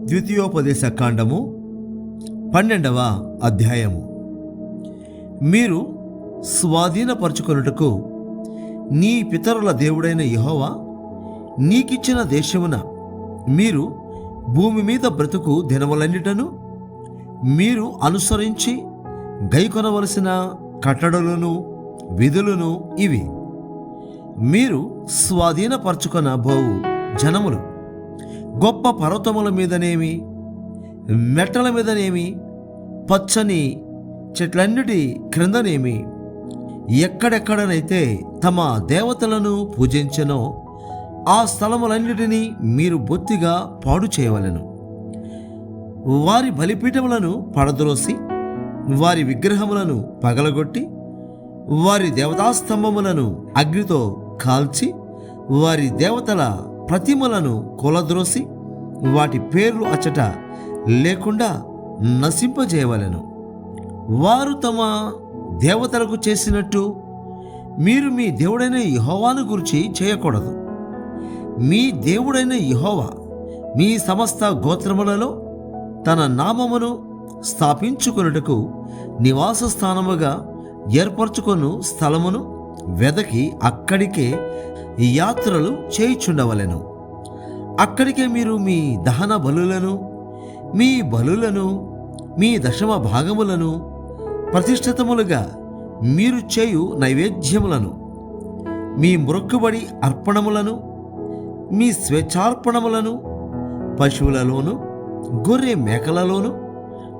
ద్వితీయోపదేశ కాండము 12వ అధ్యాయము. మీరు స్వాధీనపరచుకొనుటకు నీ పితరుల దేవుడైన యెహోవా నీకిచ్చిన దేశమున మీరు భూమి మీద బ్రతుకు దినములన్నిటను మీరు అనుసరించి గైకొనవలసిన కట్టడలను విధులను ఇవి. మీరు స్వాధీనపరచుకొనబోవు జనములు గొప్ప పర్వతముల మీదనేమి, మెట్టల మీదనేమి, పచ్చని చెట్లన్నిటి క్రిందనేమి, ఎక్కడెక్కడనైతే తమ దేవతలను పూజించెనో ఆ స్థలములన్నిటినీ మీరు బొత్తిగా పాడు చేయవలెను. వారి బలిపీఠములను పడద్రోసి వారి విగ్రహములను పగలగొట్టి వారి దేవతాస్తంభములను అగ్నితో కాల్చి వారి దేవతల ప్రతిమలను కొలద్రోసి వాటి పేర్లు అచ్చట లేకుండా నశింపజేయవలెను. వారు తమ దేవతలకు చేసినట్టు మీరు మీ దేవుడైన యెహోవాను గురించి చేయకూడదు. మీ దేవుడైన యెహోవా మీ సమస్త గోత్రములలో తన నామమును స్థాపించుకొనుటకు నివాస స్థానముగా ఏర్పరచుకొను స్థలమును వెదకి అక్కడికే యాత్రలు చేయుచుండవలెను. అక్కడికే మీరు మీ దహన బలులను, మీ బలులను, మీ దశమ భాగములను, ప్రతిష్ఠితములుగా మీరు చేయు నైవేద్యములను, మీ మ్రొక్కుబడి అర్పణములను, మీ స్వేచ్ఛార్పణములను, పశువులలోను గొర్రె మేకలలోను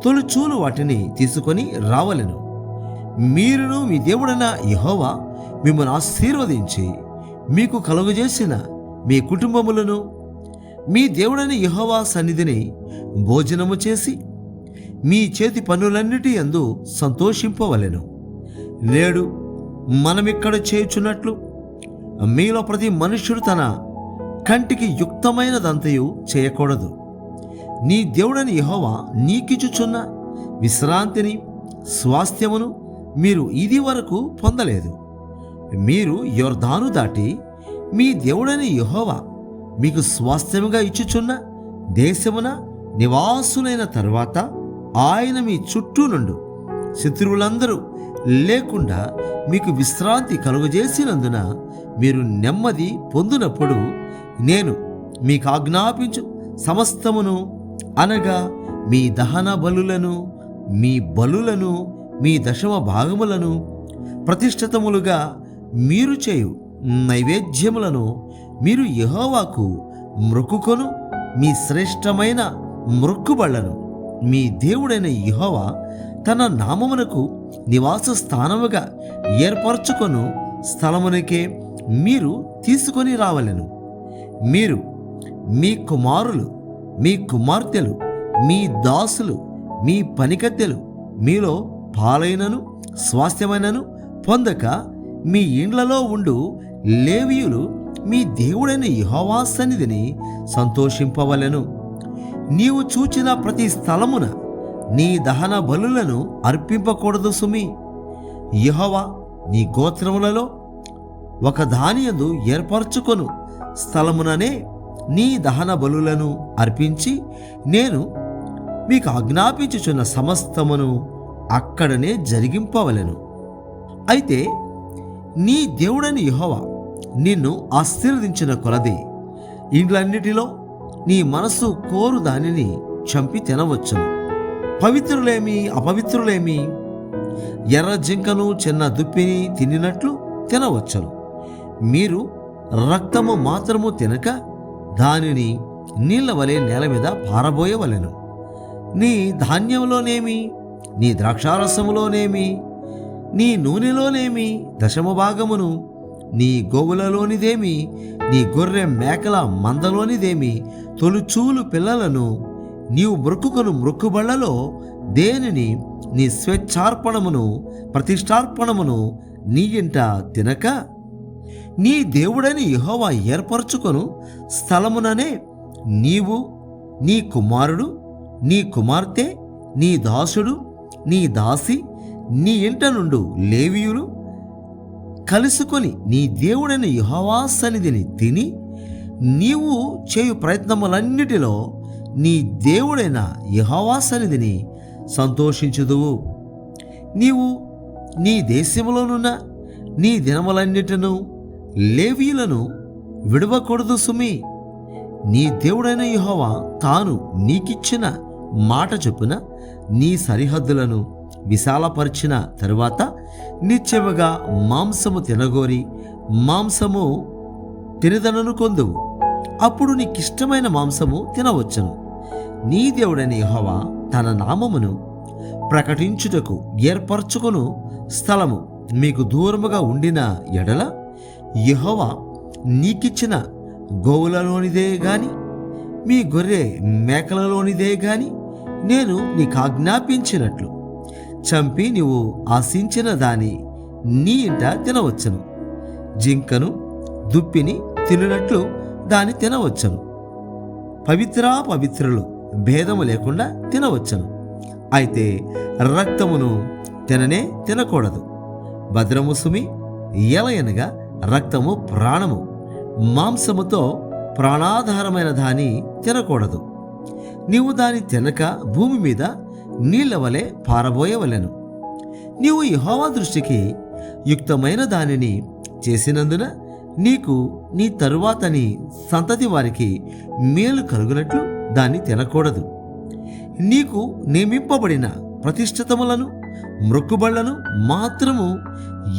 తొలిచూలు వాటిని తీసుకొని రావలెను. మీరును మీ దేవుడైన యెహోవా మిమ్మల్ని ఆశీర్వదించి మీకు కలుగజేసిన మీ కుటుంబములను మీ దేవుడైన యెహోవా సన్నిధిని భోజనము చేసి మీ చేతి పనులన్నిటి యందు సంతోషింపవలెను. నేడు మనమిక్కడ చేయుచున్నట్లు మీలో ప్రతి మనుష్యుడు తన కంటికి యుక్తమైనదంతయు చేయకూడదు. నీ దేవుడైన యెహోవా నీకిచ్చుచున్న విశ్రాంతిని, స్వాస్థ్యమును మీరు ఇది వరకు పొందలేదు. మీరు యొర్దాను దాటి మీ దేవుడైన యెహోవా మీకు స్వాస్థ్యముగా ఇచ్చుచున్న దేశమున నివాసులైన తరువాత ఆయన మీ చుట్టూ నుండి శత్రువులందరూ లేకుండా మీకు విశ్రాంతి కలుగజేసినందున మీరు నెమ్మది పొందినప్పుడు నేను మీకు ఆజ్ఞాపించు సమస్తమును అనగా మీ దహన బలులను, మీ బలులను, మీ దశమ భాగములను, ప్రతిష్ఠితములుగా మీరు చేయు నైవేద్యములను మీరు యెహోవాకు మ్రొక్కుకొను మీ శ్రేష్టమైన మ్రొక్కుబళ్లను మీ దేవుడైన యెహోవా తన నామమునకు నివాస స్థానముగా ఏర్పరచుకొను స్థలమునకే మీరు తీసుకొని రావలెను. మీరు మీ కుమారులు, మీ కుమార్తెలు, మీ దాసులు, మీ పనికత్తెలు మీలో పాలైనను స్వాస్థ్యమైనను పొందక మీ ఇండ్లలో ఉండు లేవీయులు మీ దేవుడైన యెహోవా సన్నిధిని సంతోషింపవలెను. నీవు చూచిన ప్రతి స్థలమున నీ దహన బలులను అర్పింపకూడదు సుమి. యెహోవా నీ గోత్రములలో ఒక దానియందు ఏర్పరచుకొను స్థలముననే నీ దహన బలులను అర్పించి నేను మీకు ఆజ్ఞాపించుచున్న సమస్తమును అక్కడనే జరిగింపవలెను. అయితే నీ దేవుడైన యెహోవా నిన్ను ఆశీర్వదించిన కొలది ఇండ్లన్నిటిలో నీ మనసు కోరు దానిని చంపి తినవచ్చును. పవిత్రులేమి అపవిత్రులేమి ఎర్ర జింకను చిన్న దుప్పిని తినినట్లు తినవచ్చును. మీరు రక్తము మాత్రము తినక దానిని నీళ్ల వలె నేల మీద పారబోయవలెను. నీ ధాన్యంలోనేమి, నీ ద్రాక్షారసములోనేమి, నీ నూనెలోనేమి దశమ భాగమును, నీ గోవులలోనిదేమి, నీ గొర్రె మేకల మందలోనిదేమి తొలిచూలు పిల్లలను నీవు మ్రొక్కుకొను మ్రొక్కుబళ్లలో దేనిని నీ స్వేచ్ఛార్పణమును ప్రతిష్టార్పణమును నీ ఇంట తినక నీ దేవుడైన యెహోవా ఏర్పరచుకొను స్థలముననే నీవు, నీ కుమారుడు, నీ కుమార్తె, నీ దాసుడు, నీ దాసి, నీ ఇంట నుండు లేవీయులు కలుసుకొని నీ దేవుడైన యెహోవా సన్నిధిని తిని నీవు చేయు ప్రయత్నములన్నిటిలో నీ దేవుడైన యెహోవా సన్నిధిని సంతోషించుదువు. నీవు నీ దేశములోనున్న నీ దినములన్నిటిను లేవీయులను విడవకూడదు సుమి. నీ దేవుడైన యెహోవా తాను నీకిచ్చిన మాట చొప్పున నీ సరిహద్దులను విశాలపరిచిన తరువాత నిత్యముగా మాంసము తినగోరి మాంసము తినదనను కొందువు. అప్పుడు నీకిష్టమైన మాంసము తినవచ్చును. నీ దేవుడైన యెహోవా తన నామమును ప్రకటించుటకు ఏర్పరచుకొను స్థలము మీకు దూరముగా ఉండిన ఎడల యెహోవా నీకిచ్చిన గోవులలోనిదే గాని మీ గొర్రె మేకలలోనిదే గాని నేను నీకాజ్ఞాపించినట్లు చంపి నీవు ఆశించిన దాని నీ ఇంట తినవచ్చును. జింకను దుప్పిని తినునట్లు దాన్ని తినవచ్చును. పవిత్రులు భేదము లేకుండా తినవచ్చును. అయితే రక్తమును తినకూడదు. భద్రము సుమి. ఎలయనగా రక్తము ప్రాణము. మాంసముతో ప్రాణాధారమైన దాన్ని తినకూడదు. నీవు దాని తినక భూమి మీద నీళ్ల వలె పారబోయవలెను. నీవు యెహోవా దృష్టికి యుక్తమైన దానిని చేసినందున నీకు నీ తరువాత నీ సంతతి వారికి మేలు కలుగునట్లు దాన్ని తినకూడదు. నీకు నియమింపబడిన ప్రతిష్ఠితములను మ్రొక్కుబళ్లను మాత్రము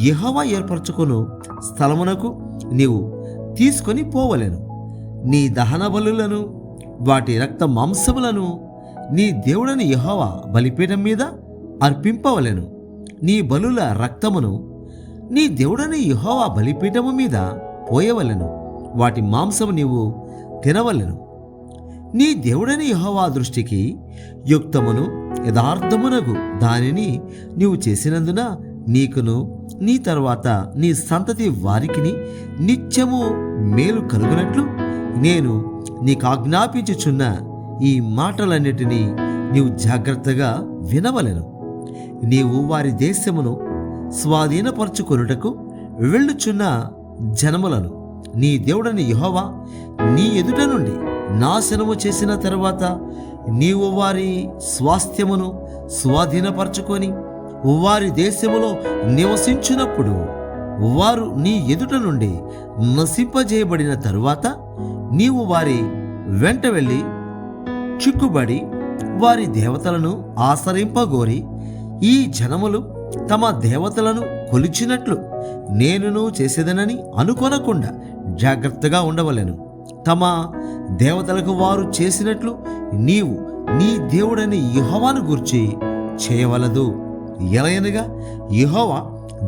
యెహోవా ఏర్పరచుకొను స్థలమునకు నీవు తీసుకొని పోవలెను. నీ దహన బలులను వాటి రక్త మాంసములను నీ దేవుడని యెహోవా బలిపీఠం మీద అర్పింపవలెను. నీ బలుల రక్తమును నీ దేవుడని యెహోవా బలిపీఠము మీద పోయవలెను. వాటి మాంసము నీవు తినవలెను. నీ దేవుడని యెహోవా దృష్టికి యుక్తమును యథార్థమునగు దానిని నీవు చేసినందున నీకును నీ తరువాత నీ సంతతి వారికిని నిత్యము మేలు కలుగునట్లు నేను నీకు ఆజ్ఞాపించుచున్న ఈ మాటలన్నిటినీ నీవు జాగ్రత్తగా వినవలెను. నీవు వారి దేశమును స్వాధీనపరచుకొనుటకు వెళ్ళుచున్న జనములను నీ దేవుడని యెహోవా నీ ఎదుట నుండి నాశనము చేసిన తరువాత నీవు వారి స్వాస్థ్యమును స్వాధీనపరచుకొని వారి దేశములో నివసించినప్పుడు వారు నీ ఎదుట నుండి నశింపజేయబడిన తరువాత నీవు వారి వెంట వెళ్ళి చిక్కుబడి వారి దేవతలను ఆశ్రయింపగోరి ఈ జనములు తమ దేవతలను కొలిచినట్లు నేనును చేసేదనని అనుకొనకుండా జాగ్రత్తగా ఉండవలెను. తమ దేవతలకు వారు చేసినట్లు నీవు నీ దేవుడని యెహోవాను గూర్చి చేయవలదు. ఎలయనగా యెహోవా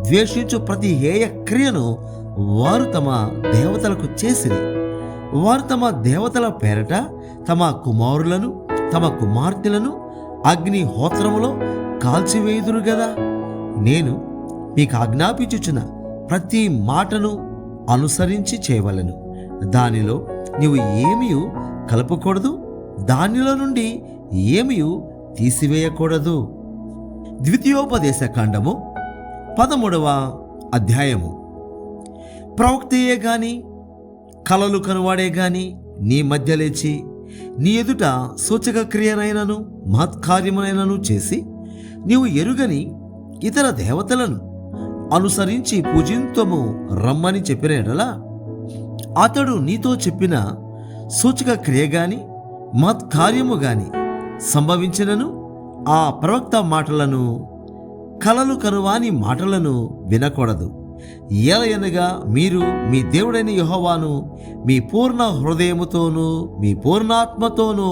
ద్వేషించు ప్రతి హేయ క్రియను వారు తమ దేవతలకు చేసిరి. వారు తమ దేవతల పేరట తమ కుమారులను తమ కుమార్తెలను అగ్నిహోత్రములో కాల్చివేయుదురు గదా. నేను మీకు ఆజ్ఞాపించుచున్న ప్రతి మాటను అనుసరించి చేయవలెను. దానిలో నీవు ఏమీ కలపకూడదు, దానిలో నుండి ఏమీ తీసివేయకూడదు. ద్వితీయోపదేశ కాండము 13వ అధ్యాయము. ప్రవక్తయే గాని కలలు కనువాడే గాని నీ మధ్య లేచి నీ ఎదుట సూచక క్రియనైనను మహత్కార్యమునైనను చేసి నీవు ఎరుగని ఇతర దేవతలను అనుసరించి పూజింతుము రమ్మని చెప్పిన ఎడల అతడు నీతో చెప్పిన సూచక క్రియ గాని మహత్కార్యము గాని సంభవించినను ఆ ప్రవక్త మాటలను కలలు కనువాని మాటలను వినకూడదు. ఎలయనగా మీరు మీ దేవుడైన యెహోవాను మీ పూర్ణ హృదయముతోనూ మీ పూర్ణాత్మతోనూ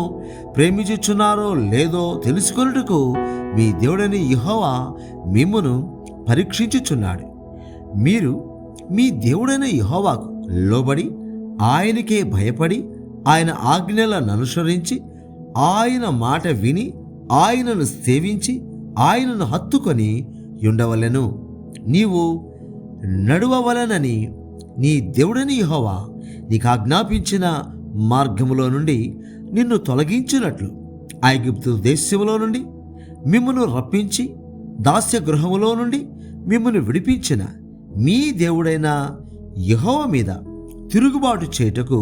ప్రేమించుచున్నారో లేదో తెలుసుకొనుటకు మీ దేవుడైన యెహోవా మిమ్మును పరీక్షించుచున్నాడు. మీరు మీ దేవుడైన యెహోవాకు లోబడి ఆయనకే భయపడి ఆయన ఆజ్ఞలను అనుసరించి ఆయన మాట విని ఆయనను సేవించి ఆయనను హత్తుకొని ఉండవలెను. నీవు నడువవలెనని నీ దేవుడని యెహోవా నీకు ఆజ్ఞాపించిన మార్గములో నుండి నిన్ను తొలగించినట్లు ఐగుప్తు దేశములో నుండి మిమ్మును రప్పించి దాస్య గృహములో నుండి మిమ్మును విడిపించిన మీ దేవుడైన యెహోవా మీద తిరుగుబాటు చేయుటకు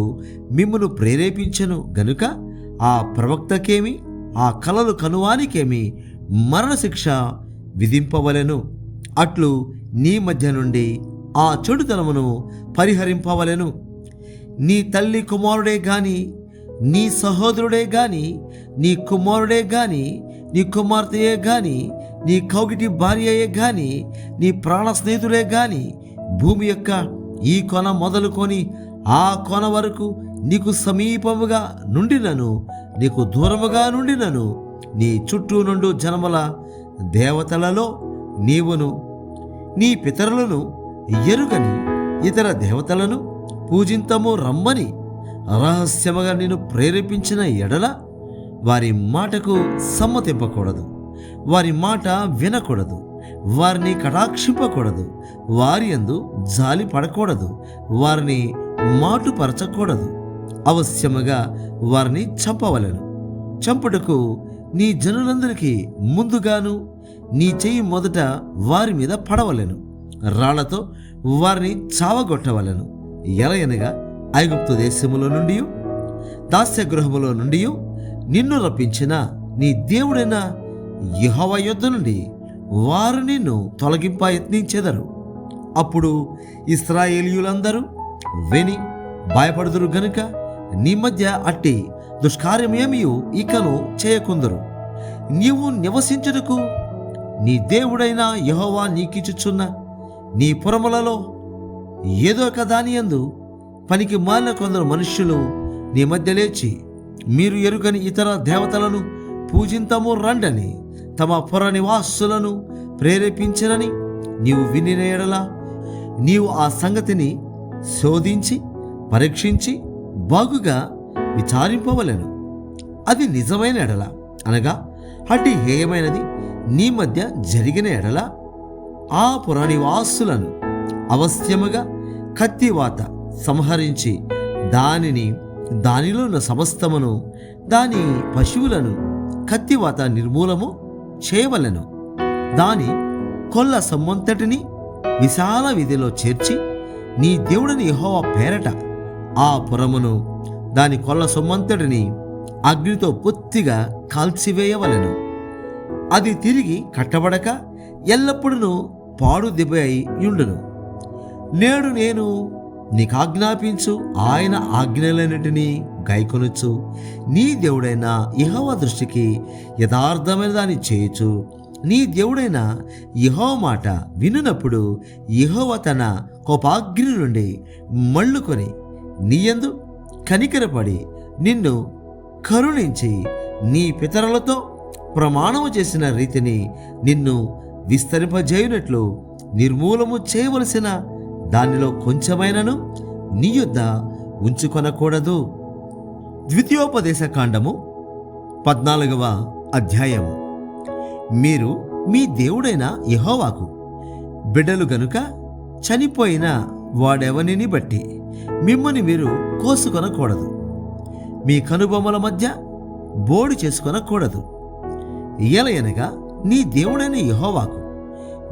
మిమ్మును ప్రేరేపించెను గనుక ఆ ప్రవక్తకేమి ఆ కలలు కనువానికేమి మరణశిక్ష విధింపవలెను. అట్లు నీ మధ్య నుండి ఆ చెడుతనమును పరిహరింపవలెను. నీ తల్లి కుమారుడే గాని, నీ సహోదరుడే గాని, నీ కుమారుడే గాని, నీ కుమార్తెయే గాని, నీ కౌగిటి భార్యయే గాని, నీ ప్రాణ స్నేహితుడే గాని, భూమి యొక్క ఈ కొన మొదలుకొని ఆ కొన వరకు నీకు సమీపముగా నుండినను, నీకు దూరముగా నుండినను, నీ చుట్టూ నుండి జనముల దేవతలలో నీవును నీ పితరులను ఎరుగని ఇతర దేవతలను పూజింతము రమ్మని రహస్యముగా నిన్ను ప్రేరేపించిన ఎడల వారి మాటకు సమ్మతింపకూడదు, వారి మాట వినకూడదు, వారిని కటాక్షింపకూడదు, వారి యందు జాలి పడకూడదు, వారిని మాటుపరచకూడదు. అవశ్యముగా వారిని చంపవలెను. చంపుటకు నీ జనులందరికీ ముందుగాను నీ చెయ్యి మొదట వారి మీద పడవలెను. రాళ్లతో వారిని చావగొట్టవలెను. ఎలయనగా ఐగుప్తు దేశములో నుండి దాస్యగృహములో నుండి నిన్ను రప్పించిన నీ దేవుడైన యెహోవా యొద్ద నుండి వారు నిన్ను తొలగింప యత్నించెదరు. అప్పుడు ఇశ్రాయేలీయులందరూ విని భయపడుదురు గనుక నీ మధ్య అట్టి దుష్కార్యమేమియు ఇకను చేయకుందరు. నీవు నివసించుటకు నీ దేవుడైన యెహోవా నీకిచ్చుచున్న నీ పురములలో ఏదో ఒక దానియందు పనికి మాలిన కొందరు మనుష్యులు నీ మధ్య లేచి మీరు ఎరుగని ఇతర దేవతలను పూజింతము రండని తమ పుర నివాసులను ప్రేరేపించనని నీవు వినిన ఎడల నీవు ఆ సంగతిని శోధించి పరీక్షించి బాగుగా విచారింపవలెను. అది నిజమైన ఎడల అనగా అట్టి హేయమైనది నీ మధ్య జరిగిన ఎడల ఆ పుర నివాసులను అవశ్యముగా కత్తివాత సంహరించి దానిలో ఉన్న సమస్తమును దాని పశువులను కత్తివాత నిర్మూలము చేయవలెను. దాని కొల్ల సొమ్మంతటిని విశాల వీధిలో చేర్చి నీ దేవుడిని యెహోవా పేరట ఆ పురమును దాని కొల్ల సొమ్మంతటిని అగ్నితో పొత్తిగా కాల్చివేయవలెను. అది తిరిగి కట్టబడక ఎల్లప్పుడూ పాడు దెబ్బ అయి యుండును. నేడు నేను నీకాజ్ఞాపించు ఆయన ఆజ్ఞలన్నిటినీ గైకొనొచ్చు నీ దేవుడైన యెహోవా దృష్టికి యథార్థమైన దాన్ని చేయుచు నీ దేవుడైన యెహోవా మాట వినునప్పుడు యెహోవా తన కోపాగ్ని నుండి మళ్ళుకొని నీయందు కనికరపడి నిన్ను కరుణించి నీ పితరులతో ప్రమాణము చేసిన రీతిని నిన్ను విస్తరింపజేయునట్లు నిర్మూలము చేయవలసిన దానిలో కొంచెమైనను నీ యొద్ద ఉంచుకొనకూడదు. ద్వితీయోపదేశ కాండము 14వ అధ్యాయము. మీరు మీ దేవుడైన యెహోవాకు బిడ్డలు గనుక చనిపోయిన వాడెవనిని బట్టి మిమ్మల్ని మీరు కోసుకొనకూడదు. మీ కనుబొమ్మల మధ్య బోడి చేసుకొనకూడదు. ఎలయనగా నీ దేవుడైన యెహోవాకు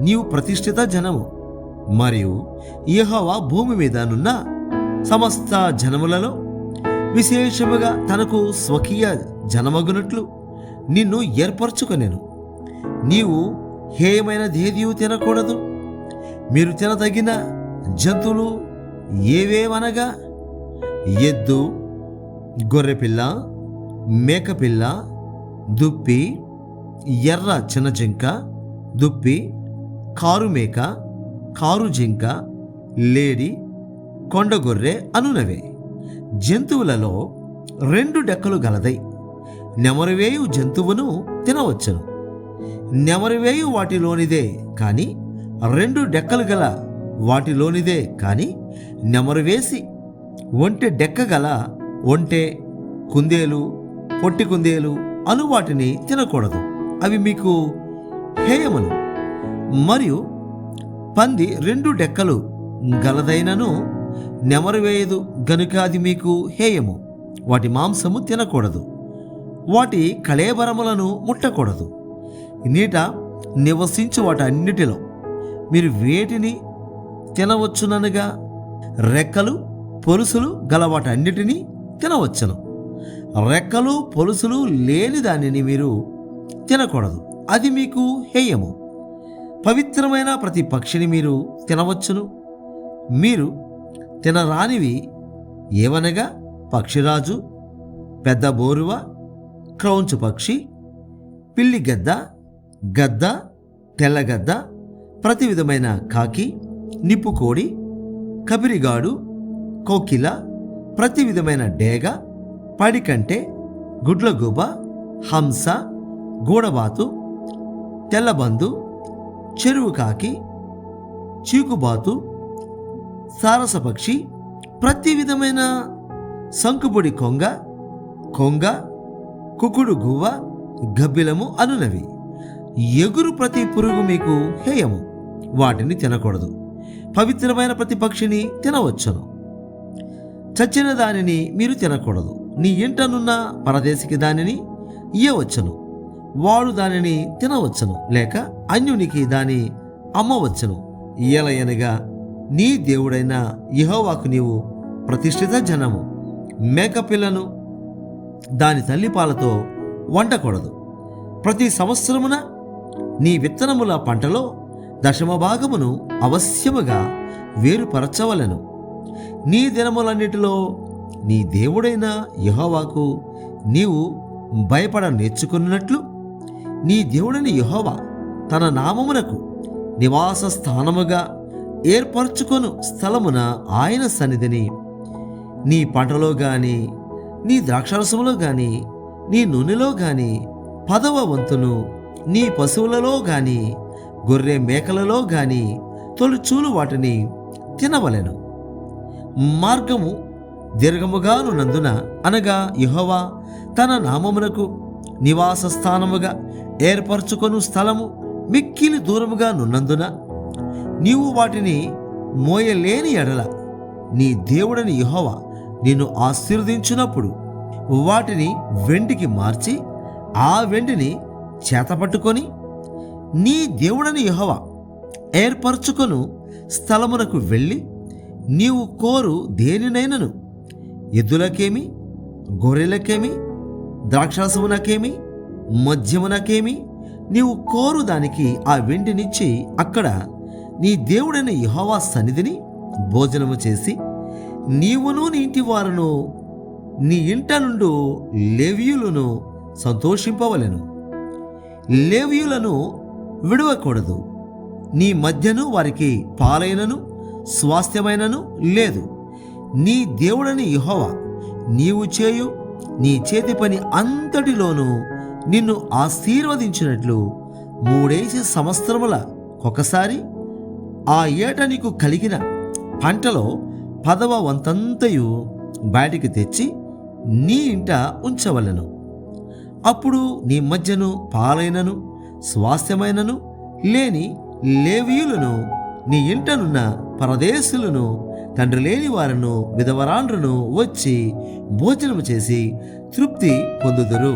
నీవు ప్రతిష్ఠిత జనము, మరియు యెహోవా భూమి మీద నున్న సమస్త జనములలో విశేషముగా తనకు స్వకీయ జనమగునట్లు నిన్ను ఏర్పరచుకొనెను. నీవు హేయమైన దేదియు తినకూడదు. మీరు తినదగిన జంతువులు ఏవేవనగా ఎద్దు, గొర్రెపిల్ల, మేకపిల్ల, దుప్పి, ఎర్ర చిన్నజింక, దుప్పి, కారుమేక, కారు జింక, లేడి, కొండగొర్రె అనునవే. జంతువులలో 2 డెక్కలు గలదై నెమరువేయు జంతువును తినవచ్చును. నెమరువేయు వాటిలోనిదే కాని 2 డెక్కలు గల వాటిలోనిదే కాని నెమరువేసి ఒంటె డెక్క గల ఒంటె, కుందేలు, పొట్టి కుందేలు అను వాటిని తినకూడదు. అవి మీకు హేయములు. మరియు పంది 2 డెక్కలు గలదైనను నెమరువేయదు గనుక అది మీకు హేయము. వాటి మాంసము తినకూడదు. వాటి కళేబరములను ముట్టకూడదు. నీట నివసించు వాటన్నిటిలో మీరు వేటిని తినవచ్చుననగా రెక్కలు పొలుసులు గల వాటన్నిటినీ తినవచ్చును. రెక్కలు పొలుసులు లేని దానిని మీరు తినకూడదు, అది మీకు హేయము. పవిత్రమైన ప్రతి పక్షిని మీరు తినవచ్చును. మీరు తినరానివి ఏవనగా పక్షిరాజు, పెద్ద బోరువ, క్రౌంచు పక్షి, పిల్లి గద్ద, గద్ద, తెల్లగద్ద, ప్రతి విధమైన కాకి, నిప్పుకోడి, కబిరిగాడు, కోకిల, ప్రతి విధమైన డేగ, పడికంటె, గుడ్లగూబ, హంస, గూడబాతు, తెల్లబందు, చెరువు కాకి, చీకుబాతు, సారసపక్షి, ప్రతి విధమైన శంకుబుడి కొంగ, కొంగ, కుకుడు గువ్వ, గబ్బిలము అనునవి. ఎగురు ప్రతి పురుగు మీకు హేయము, వాటిని తినకూడదు. పవిత్రమైన ప్రతి పక్షిని తినవచ్చును. చచ్చిన దానిని మీరు తినకూడదు. నీ ఇంటనున్న పరదేశికి దానిని ఇయ్యవచ్చును, వాడు దానిని తినవచ్చును, లేక అన్యునికి దాని అమ్మవచ్చును. ఏలయనగా నీ దేవుడైన యెహోవాకు నీవు ప్రతిష్ఠిత జనము. మేకపిల్లను దాని తల్లిపాలతో వండకూడదు. ప్రతి సంవత్సరమున నీ విత్తనముల పంటలో దశమభాగమును అవశ్యముగా వేరుపరచవలెను. నీ దినములన్నిటిలో నీ దేవుడైన యెహోవాకు నీవు భయపడ నేర్చుకున్నట్లు నీ దేవుడైన యెహోవా తన నామమునకు నివాస స్థానముగా ఏర్పరచుకొను స్థలమున ఆయన సన్నిధిని నీ పంటలో గాని, నీ ద్రాక్షరసములో గాని, నీ నూనెలో గాని 10వ వంతును నీ పశువులలో గాని, గొర్రె మేకలలో గాని తొలిచూలు వాటిని తినవలెను. మార్గము దీర్ఘముగానున్నందున, అనగా యెహోవా తన నామమునకు నివాస స్థానముగా ఏర్పరచుకొను స్థలము మిక్కిలి దూరముగా నున్నందున, నీవు వాటిని మోయలేని ఎడల నీ దేవుడని యెహోవా నిన్ను ఆశీర్వదించినప్పుడు వాటిని వెండికి మార్చి ఆ వెండిని చేతపట్టుకొని నీ దేవుడని యెహోవా ఏర్పరచుకొను స్థలమునకు వెళ్ళి నీవు కోరు దేనినైనను, ఎద్దులకేమి, గొర్రెలకేమి, ద్రాక్షారసమునకేమి, మద్యమునకేమి, నీవు కోరు దానికి ఆ వెండినిచ్చి అక్కడ నీ దేవుడైన యెహోవా సన్నిధిని భోజనము చేసి, నీవును నీ ఇంటి వారును నీ ఇంట నుండు లేవీయులను సంతోషింపవలెను. లేవీయులను విడవకూడదు. నీ మధ్యను వారికి పాలైనను స్వాస్థ్యమైనను లేదు. నీ దేవుడని యెహోవా నీవు చేయు నీ చేతి పని అంతటిలోనూ నిన్ను ఆశీర్వదించినట్లు 3 సంవత్సరముల ఒకసారి ఆ ఏట నీకు కలిగిన పంటలో 10వ వంతంతయు బయటికి తెచ్చి నీ ఇంట ఉంచవలెను. అప్పుడు నీ మధ్యను పాలైనను స్వాస్థ్యమైనను లేని లేవీయులను, నీ ఇంటనున్న పరదేశులను, తండ్రి లేని వారును, విధవరాండ్రును వచ్చి భోజనము చేసి తృప్తి పొందుదురు.